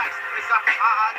nice. It's a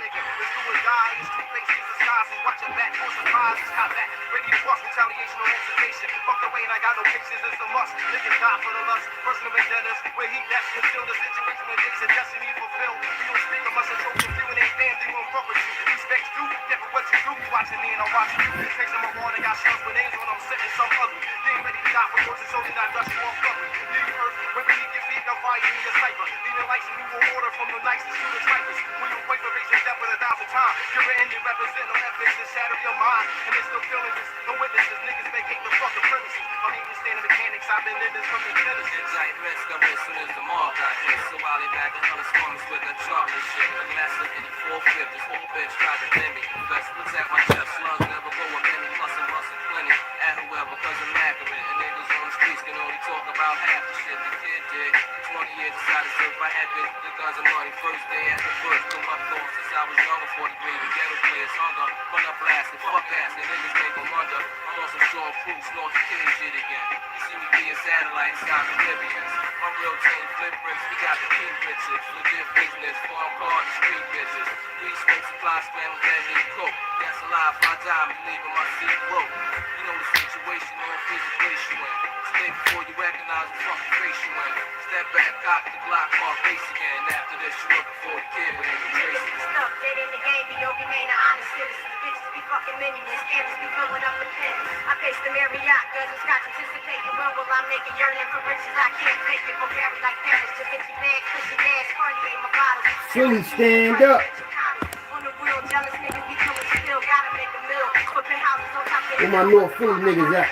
nigga. Let's do it, die. It's two faces, disguises. Watch your back, for surprise. It's got back. Ready to bust, retaliation, no hesitation. Fuck the way, and I got no patience. It's a must. Niggas die for the lust. Personal vendettas. Where he that's concealed. The situation when days of destiny fulfilled. We don't speak of us and choke and feeling ain't damn. They won't fuck with you. Respect you. Never what you do. You watching me and I'm watching you. Take some of water, got shells with names on them. Setting some ugly. They ain't ready to die for yours. So did I dust you off cover. Leave earth. When we need your feet, I'm fighting in your cipher. Leaving lights and you will order from the nicest to the typers. When you wait for raising death with 1,000 times. You're an Indian represent no evidence to shadow your mind. And they're still feeling this. No witnesses. Niggas vacate the fucking premises. I'm even standing mechanics. I've been in this from the Genesis. Giant risk of it soon as the mob got hit. So I'll be back in hella storms with the chocolate shit. A glass of 84 this whole bitch tried to blend me. Best looks at my chest. Slugs never go a penny. Plus and muscle plenty. At whoever, cause I'm accurate. And niggas on the streets can only talk about half the shit the kid did. 20 years decided to if I had the guns and money. First day at the first. Come up north since I was younger. 40 grade. The ghetto players hunger. Run up blasting. Fuck ass. And niggas make them wonder. I'm on some strong proof. North kid shit again. You see me be a satellite. Stop the Libyans. My real team flip bricks. We got the king bitches. Legit business. Farm card and street bitches. We smoke supply spam with that nigga coke. That's a lie. If I die, I'm leaving my seat broke. You know the situation. No physical place you in. Stay before you recognize the fucking face you in. Step back, cock the Glock, car face again. After this, you look before the kid, but ain't no traces. Stuff dead in the game, but yo, remain an honest citizen. Bitches be fucking minions, scammers be filling up the pen. I pace the Marriott, guns and scotch anticipating. When will I make a yearning for riches? I can't fake it. From Barry like Paris to 50 bags, pushing ass, Cartier, my bottle. Philly, stand up. On the real, jealous niggas be killing still. Gotta make a mill. Putting houses on top of Where my North Philly niggas at?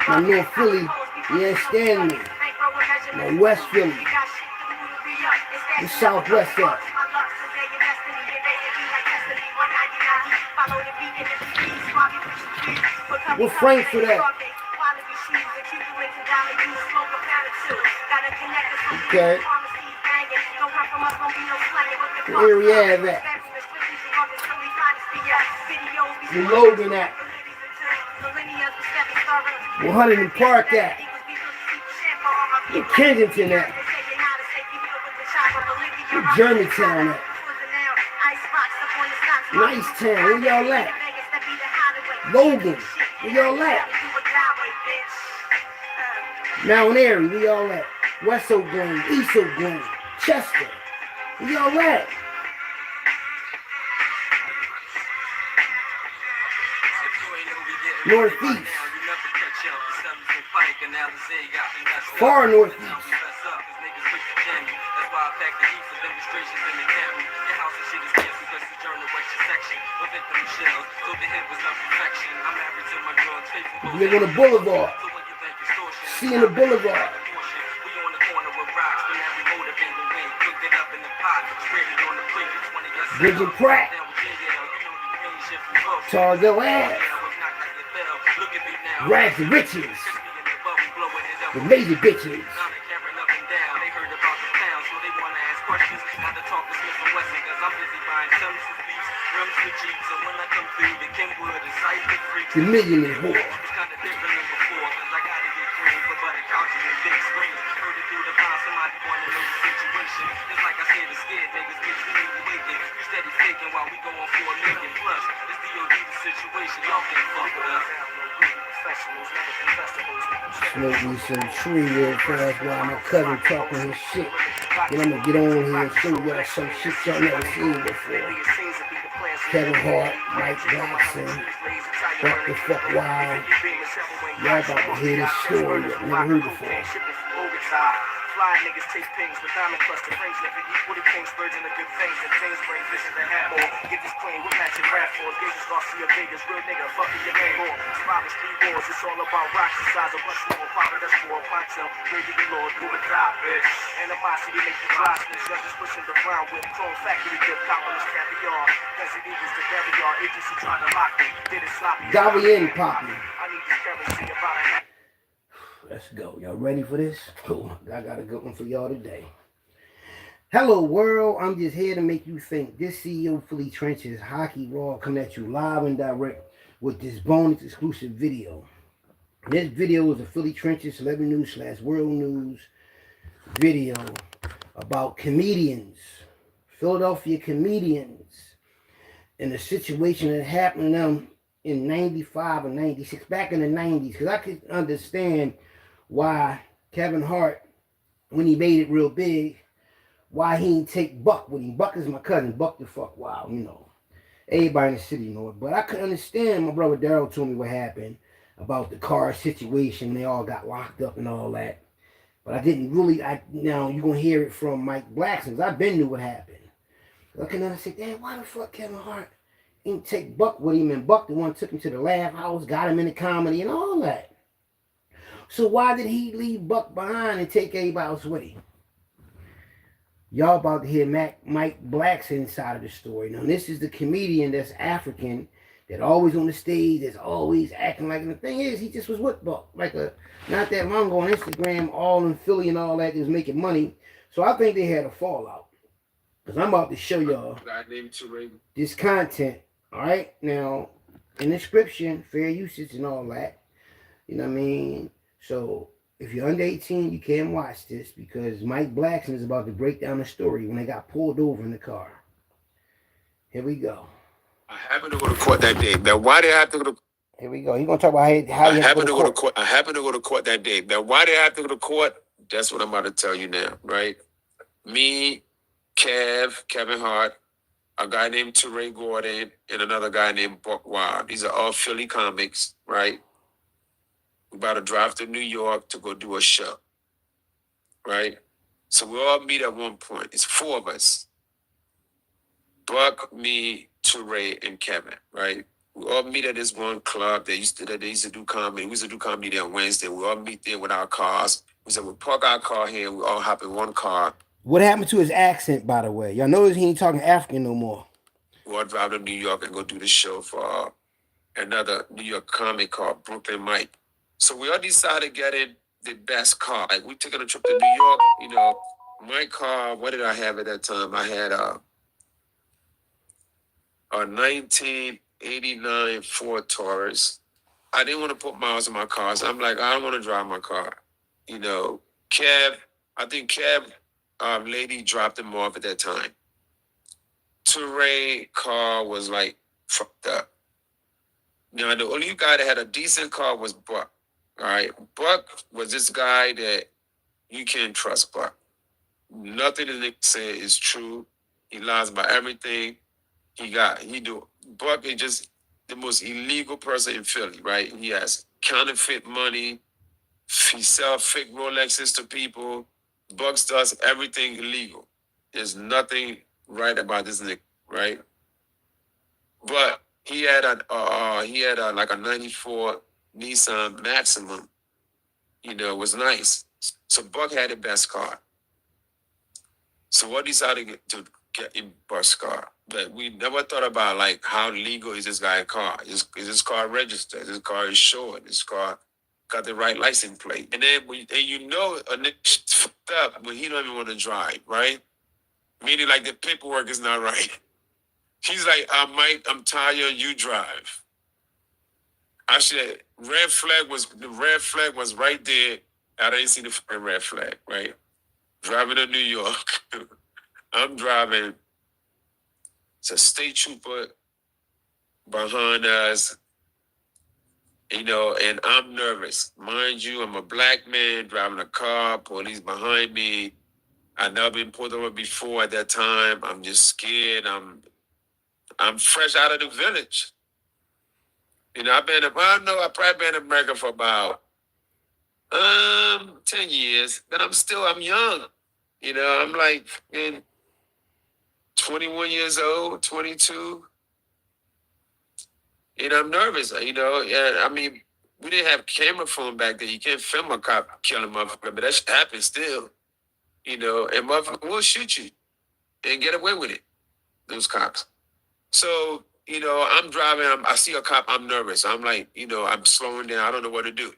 My North Philly, you understand me? My West Philly. The Southwest at. What Frankfurt at? Okay. Where area at? Where Logan at? Where Huntington Park at? Where Kensington at? Where Germantown at? Nicetown, where y'all at? Logan, where y'all at? Mount Airy, where y'all at? West Oak Glen, East Oak Glen, Chester, where y'all at? Northeast. Far northeast. Live on the boulevard. See in the boulevard. Bridget Pratt. Target Ave. Rags and riches. The lazy bitches. The millionaire whore. Smoke me some tree real fast while my cousin talking his shit. Then I'm gonna get on here and show y'all some shit y'all never seen before. Kevin Hart, Mike Blackson, BuckWild. Y'all about to hear this story that never heard before. Fly niggas take pings with diamond cluster rings. If it equal to kings, birds and the good things. And things bring vision to have more. Get this plane with matching rap for. Gauges Garcia Vegas, real nigga, fucking your name more. Surviving street wars, it's all about rocks the size of Rush War. Father, that's war, poncho. Ready to Lord, do or die, bitch. Animosity make you dry snitch. Young just pushing the brown whip. Chrome factory dip, capitalist caviar. President Eagles to caviar. Agency trying to lock me. Did it sloppy. Dolly in Poppy. I need this currency about a half. Let's go. Y'all ready for this? Cool. I got a good one for y'all today. Hello, world. I'm just here to make you think. This CEO Philly Trenches Hockey Raw coming at you live and direct with this bonus exclusive video. This video is a Philly Trenches Celebrity News / World News video about comedians Philadelphia comedians and the situation that happened to them in 95 or 96, back in the 90s, because I could understand why Kevin Hart, when he made it real big, why he didn't take Buck with him. Buck is my cousin. Buck the fuck wild, you know. Everybody in the city know it. But I could understand, my brother Daryl told me what happened about the car situation. They all got locked up and all that. But I didn't really, now you're going to hear it from Mike Blackson, because I've been knew what happened. Looking at it, I said, damn, why the fuck Kevin Hart didn't take Buck with him? And Buck the one took him to the Laugh House, got him into comedy and all that. So why did he leave Buck behind and take everybody else with him? Y'all about to hear Mike Blackson's side of the story. Now, this is the comedian that's African, that always on the stage, that's always acting like, and the thing is, he just was with Buck. Like not that long ago on Instagram, all in Philly and all that, he was making money. So I think they had a fallout. Because I'm about to show y'all this content. All right? Now, in the description, fair usage and all that. You know what I mean? So, if you're under 18, you can't watch this because Mike Blackson is about to break down the story when they got pulled over in the car. Here we go. I happened to go to court that day. Now, why did I have to go to? Here we go. He's gonna talk about how I happened to go to court. I happened to go to court that day. Now, why did I have to go to court? That's what I'm about to tell you now, right? Me, Kevin Hart, a guy named TuRae Gordon, and another guy named BuckWild. These are all Philly comics, right? We're about to drive to New York to go do a show, right? So we all meet at one point. It's four of us. Buck, me, TuRae, and Kevin, right? We all meet at this one club. They used to do comedy. We used to do comedy there on Wednesday. We all meet there with our cars. We said, we'll park our car here. We all hop in one car. What happened to his accent, by the way? Y'all notice he ain't talking African no more. We all drive to New York and go do the show for another New York comic called Brooklyn Mike. So we all decided to get in the best car. Like, we took a trip to New York, you know. My car, what did I have at that time? I had a 1989 Ford Taurus. I didn't want to put miles in my car. So I'm like, I don't want to drive my car. You know, I think lady dropped him off at that time. TuRae car was like fucked up. Now, the only guy that had a decent car was Buck. All right. Buck was this guy that you can't trust Buck. Nothing that they say is true. He lies about everything. Buck is just the most illegal person in Philly, right? He has counterfeit money. He sells fake Rolexes to people. Buck does everything illegal. There's nothing right about this nigga, right? But he had a like a 94 Nissan Maximum. You know, it was nice. So Buck had the best car. So what decided to get in Buck's car? But we never thought about like how legal is this guy's car? Is this car registered? This car is insured. This car got the right license plate. And then you know a nigga fucked up when he don't even want to drive, right? Meaning like the paperwork is not right. He's like, I'm tired, you drive. I said, the red flag was right there. I didn't see the fucking red flag, right? Driving to New York. I'm driving. It's a state trooper behind us, you know, and I'm nervous. Mind you, I'm a black man driving a car, police behind me. I've never been pulled over before at that time. I'm just scared. I'm fresh out of the village. You know, I probably been in America for about 10 years. But I'm young. You know, I'm like 21 years old, 22. You know, I'm nervous, you know. And I mean, we didn't have camera phone back then. You can't film a cop killing a motherfucker, but that shit happens still. You know, and motherfucker will shoot you and get away with it, those cops. So, you know, I'm driving, I see a cop, I'm nervous. I'm like, you know, I'm slowing down, I don't know what to do.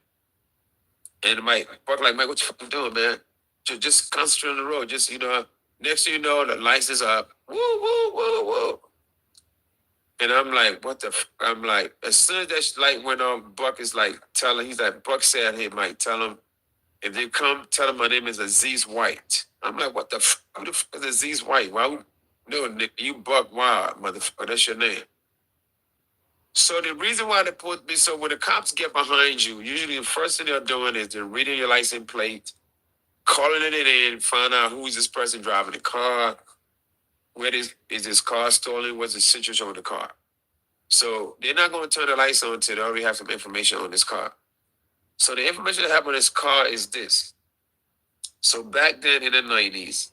And Mike, what you fucking doing, man? Just concentrate on the road. Just, you know, next thing you know, the lights is up. Woo, woo, woo, woo. And I'm like, what the I'm like, as soon as that light went on, Buck is like he's like, Buck said, hey, Mike, tell him, if they come, tell him my name is Aziz White. I'm like, what the who the fuck is Aziz White? Why? No, Nick, you BuckWild, motherfucker. That's your name. So the reason why they put me, so when the cops get behind you, usually the first thing they're doing is they're reading your license plate, calling it in, find out who is this person driving the car, where is this car stolen, what's the situation with the car. So they're not going to turn the lights on until they already have some information on this car. So the information they have on this car is this. So back then in the 90s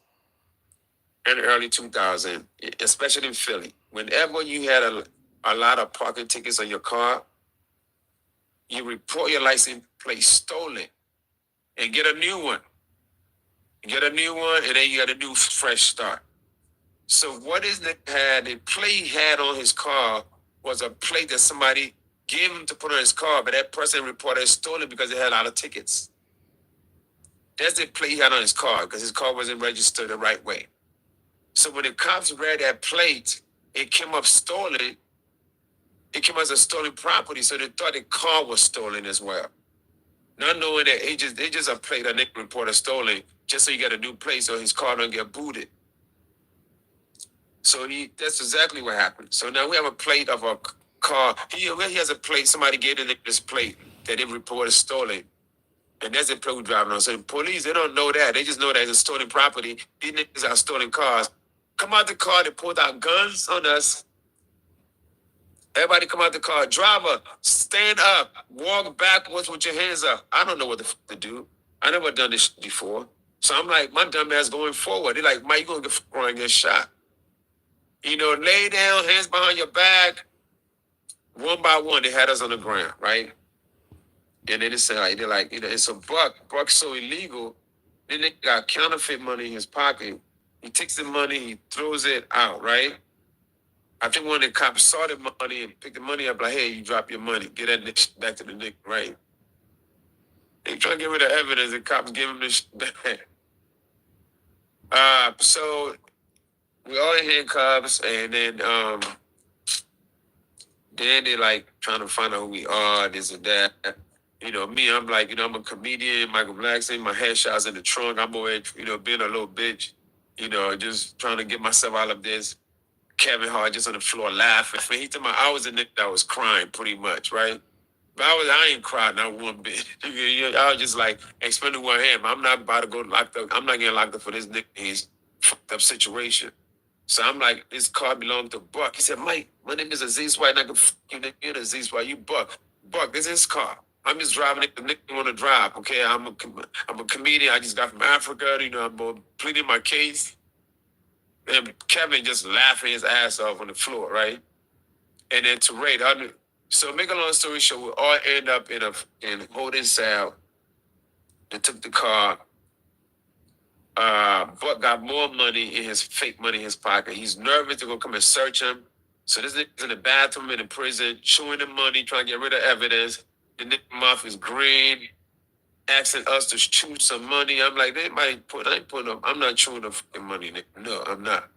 and early 2000, especially in Philly, whenever you had a lot of parking tickets on your car, you report your license plate stolen and get a new one. Get a new one, and then you got a new fresh start. So what is the plate he had on his car was a plate that somebody gave him to put on his car, but that person reported it stolen because they had a lot of tickets. That's the plate he had on his car because his car wasn't registered the right way. So when the cops read that plate, it came up stolen. It came as a stolen property, so they thought the car was stolen as well. Not knowing that they just a plate that Nick reporter stolen just so you get a new plate so his car don't get booted. So that's exactly what happened. So now we have a plate of a car. He has a plate. Somebody gave the Nick this plate that they reported stolen. And that's the plate we're driving on. So the police, they don't know that. They just know that it's a stolen property. These niggas are stolen cars. Come out the car, they pulled out guns on us. Everybody come out the car. Driver, stand up. Walk backwards with your hands up. I don't know what the fuck to do. I never done this before. So I'm like, my dumb ass going forward. They're like, Mike, you going to get wrong and get shot. You know, lay down, hands behind your back. One by one, they had us on the ground, right? And then they said, like, they're like, you know, it's a buck. Buck's so illegal. Then they got counterfeit money in his pocket. He takes the money, he throws it out, right? I think one of the cops saw the money and picked the money up, like, hey, you drop your money. Get that shit back to the nigga, right? They trying to get rid of evidence, the cops give him this shit back. So we all in handcuffs, and then they like trying to find out who we are, this and that. You know, me, I'm like, you know, I'm a comedian, Michael Blackson, my headshot's in the trunk. I'm always, you know, being a little bitch, you know, just trying to get myself out of this. Kevin Hart just on the floor laughing. He told me I was a nigga that was crying pretty much, right? But I ain't cried not one bit. I was just like, expending who I am. I'm not about to go locked up. I'm not getting locked up for this nigga. He's fucked up situation. So I'm like, this car belonged to Buck. He said, Mike, my name is Aziz White, and I can fuck you, nigga. You're Aziz White, you Buck. Buck, this is his car. I'm just driving it. The nigga want to drive, okay? I'm a comedian. I just got from Africa. You know, I'm pleading my case. And Kevin just laughing his ass off on the floor, right? And then TuRae, so make a long story short, we all end up in holding cell. They took the car. Buck got more money in his fake money in his pocket. He's nervous they're gonna come and search him. So this nigga's in the bathroom in the prison, chewing the money, trying to get rid of evidence. The nigga mouth is green, asking us to chew some money. I'm like, I'm not chewing the fucking money, nigga. No, I'm not.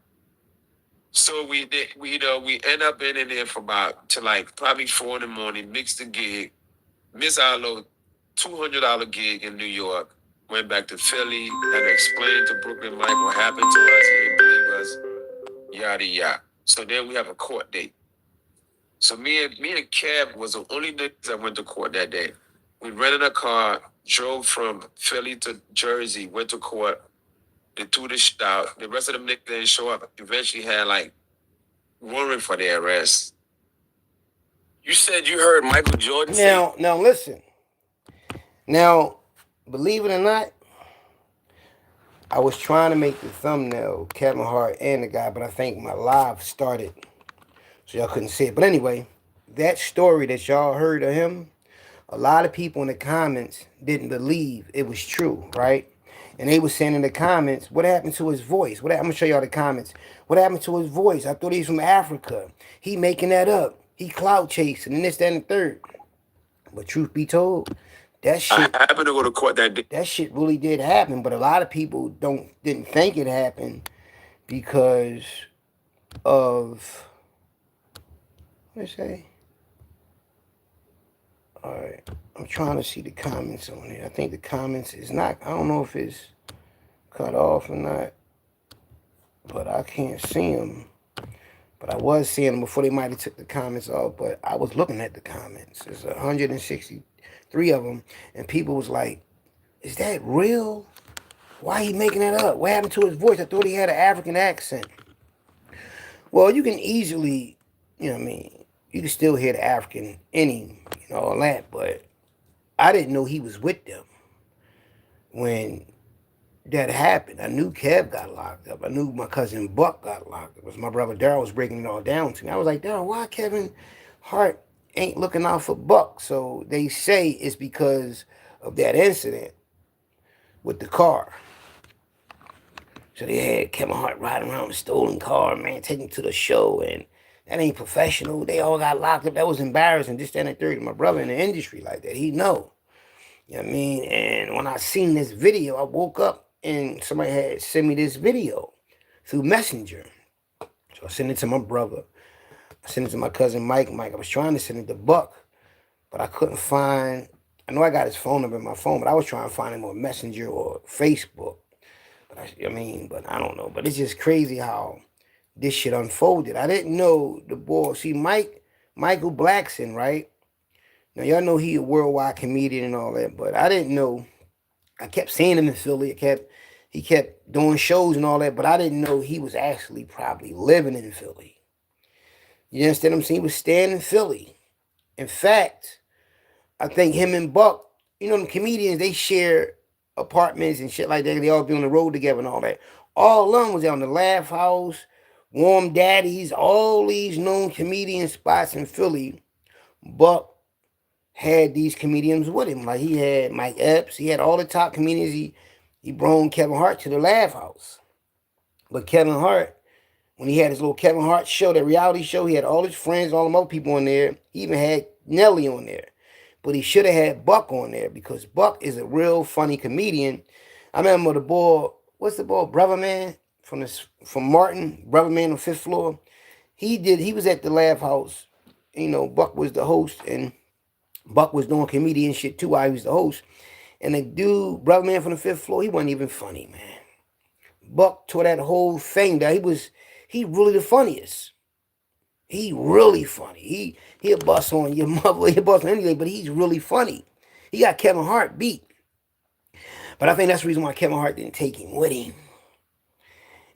So we end up in there for probably 4 in the morning, mixed the gig, miss our little $200 gig in New York, went back to Philly, had to explain to Brooklyn Mike what happened to us, he didn't believe us, yada yada. So then we have a court date. So me and Kev was the only niggas that went to court that day. We rented a car, drove from Philly to Jersey, went to court. They threw the shit out. The rest of them niggas didn't show up. Eventually had warrant for their arrest. You said you heard Michael Jordan say... Now listen. Now, believe it or not, I was trying to make the thumbnail Kevin Hart and the guy, but I think my live started, so y'all couldn't see it. But anyway, that story that y'all heard of him, a lot of people in the comments didn't believe it was true, right? And they were saying in the comments, what happened to his voice? I'm going to show y'all the comments. What happened to his voice? I thought he was from Africa. He making that up. He clout chasing and this, that, and the third. But truth be told, that shit... I happened to go to court that day. That shit really did happen, but a lot of people didn't think it happened because of... What did I say? Alright, I'm trying to see the comments on it. I think the comments is not, I don't know if it's cut off or not. but I can't see them. But I was seeing them before they might have took the comments off. But I was looking at the comments. There's 163 of them, and people was like, "Is that real? Why he making that up? What happened to his voice? I thought he had an African accent." Well, you can easily, you know what I mean, you can still hear the African in him, all that, but I didn't know he was with them when that happened. I knew Kev got locked up. I knew my cousin Buck got locked up. It was my brother Daryl was breaking it all down to me. I was like, Daryl, why Kevin Hart ain't looking out for Buck? So they say it's because of that incident with the car. So they had Kevin Hart riding around a stolen car, man, taking to the show, and that ain't professional. They all got locked up. That was embarrassing. This, that, and the third. My brother in the industry like that, he know. You know what I mean? And when I seen this video, I woke up and somebody had sent me this video through Messenger. So I sent it to my brother. I sent it to my cousin Mike. I was trying to send it to Buck, but I couldn't find. I know I got his phone number in my phone, but I was trying to find him on Messenger or Facebook. But I don't know. But it's just crazy how this shit unfolded. I didn't know the boy. See, Michael Blackson, right? Now, y'all know he a worldwide comedian and all that, but I didn't know. I kept seeing him in Philly. He kept doing shows and all that, but I didn't know he was actually probably living in Philly. You understand what I'm saying? He was staying in Philly. In fact, I think him and Buck, the comedians, they share apartments and shit like that. They all be on the road together and all that. All of them was on the Laugh House, Warm Daddies, all these known comedian spots in Philly. Buck had these comedians with him. Like he had Mike Epps, he had all the top comedians. He brought Kevin Hart to the Laugh House. But Kevin Hart, when he had his little Kevin Hart show, that reality show, he had all his friends, all them other people on there. He even had Nelly on there. But he should have had Buck on there because Buck is a real funny comedian. I remember the boy, what's the boy, Brother Man from Martin, Brother Man on 5th floor. He was at the Laugh House. Buck was the host and Buck was doing comedian shit too while he was the host. And the dude, Brother Man from the 5th floor, he wasn't even funny, man. Buck tore that whole thing down. He really the funniest. He really funny. He'll bust on your mother. He'll bust on anything, but he's really funny. He got Kevin Hart beat. But I think that's the reason why Kevin Hart didn't take him with him.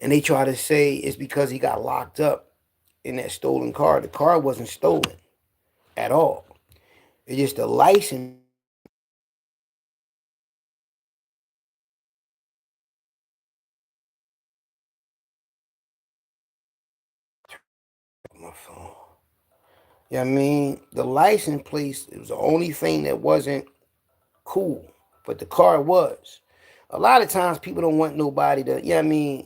And they try to say it's because he got locked up in that stolen car. The car wasn't stolen at all. It's just the license. My phone. You know what I mean? The license plate, it was the only thing that wasn't cool. But the car was. A lot of times people don't want nobody to,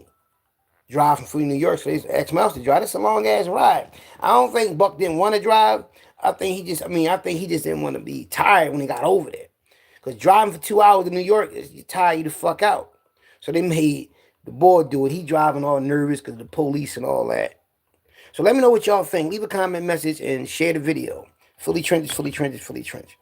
drive from Free New York, so they ask Mouse to drive. That's a long ass ride. I don't think Buck didn't want to drive. I think he just didn't want to be tired when he got over there. Because driving for 2 hours to New York, you tire you the fuck out. So they made the boy do it. He driving all nervous because of the police and all that. So let me know what y'all think. Leave a comment message and share the video. Philly Trenches, Philly Trenches, Philly Trenches.